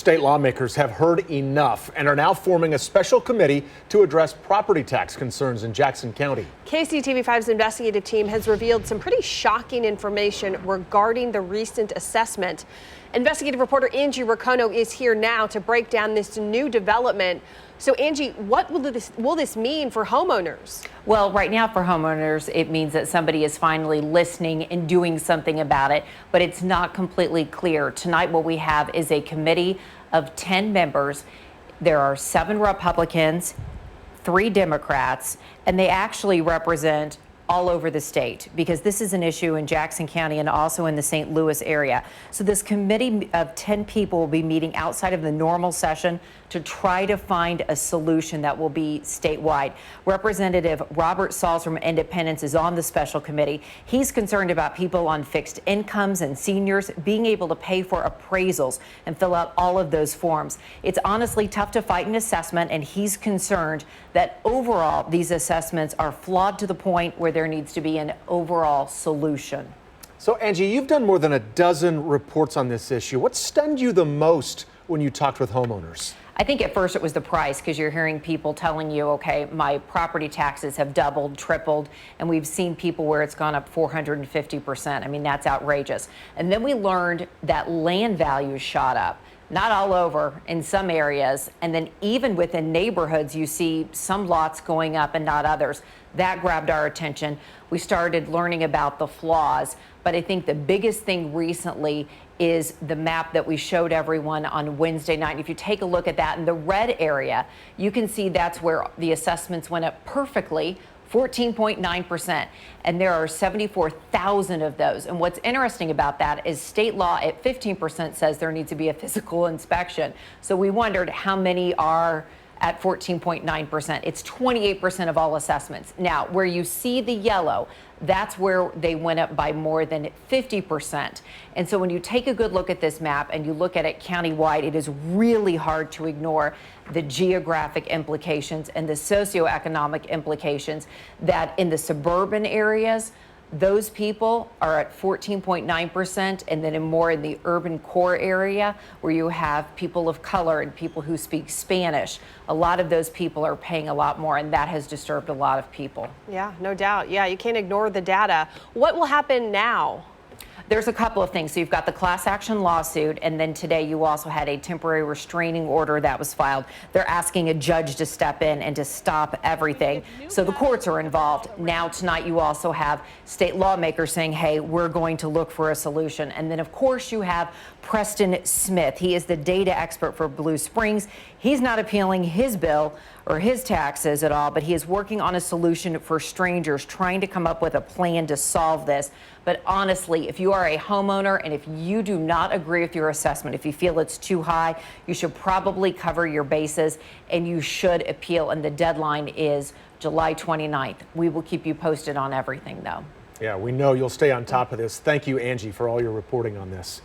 State lawmakers have heard enough and are now forming a special committee to address property tax concerns in Jackson County. KCTV5's investigative team has revealed some pretty shocking information regarding the recent assessment. Investigative reporter Angie Racono is here now to break down this new development. So Angie, what will this mean for homeowners? Well, right now for homeowners, it means that somebody is finally listening and doing something about it, but it's not completely clear. Tonight, what we have is a committee of 10 members. There are 7 Republicans, 3 Democrats, and they actually represent all over the state because this is an issue in Jackson County and also in the St. Louis area. So this committee of 10 people will be meeting outside of the normal session to try to find a solution that will be statewide. Representative Robert Sauls from Independence is on the special committee. He's concerned about people on fixed incomes and seniors being able to pay for appraisals and fill out all of those forms. It's honestly tough to fight an assessment, and he's concerned that overall these assessments are flawed to the point where there needs to be an overall solution. So Angie, you've done more than a dozen reports on this issue. What stunned you the most when you talked with homeowners? I think at first it was the price, because you're hearing people telling you, okay, my property taxes have doubled, tripled, and we've seen people where it's gone up 450%. I mean, that's outrageous. And then we learned that land values shot up. Not all over, in some areas, and then even within neighborhoods, you see some lots going up and not others. That grabbed our attention. We started learning about the flaws, but I think the biggest thing recently is the map that we showed everyone on Wednesday night. If you take a look at that in the red area, you can see that's where the assessments went up perfectly, 14.9%, and there are 74,000 of those. And what's interesting about that is state law at 15% says there needs to be a physical inspection. So we wondered how many are at 14.9%. It's 28% of all assessments. Now, where you see the yellow, that's where they went up by more than 50%. And so when you take a good look at this map and you look at it countywide, it is really hard to ignore the geographic implications and the socioeconomic implications that in the suburban areas, those people are at 14.9%, and then more in the urban core area where you have people of color and people who speak Spanish. A lot of those people are paying a lot more, and that has disturbed a lot of people. Yeah, no doubt. Yeah, you can't ignore the data. What will happen now? There's a couple of things. So you've got the class action lawsuit, and then today you also had a temporary restraining order that was filed. They're asking a judge to step in and to stop everything. So the courts are involved. Now tonight you also have state lawmakers saying, hey, we're going to look for a solution. And then of course you have Preston Smith. He is the data expert for Blue Springs. He's not appealing his bill or his taxes at all, but he is working on a solution for strangers, trying to come up with a plan to solve this. But honestly, if you are a homeowner and if you do not agree with your assessment, if you feel it's too high, you should probably cover your bases and you should appeal. And the deadline is July 29th. We will keep you posted on everything, though. Yeah, we know you'll stay on top of this. Thank you, Angie, for all your reporting on this.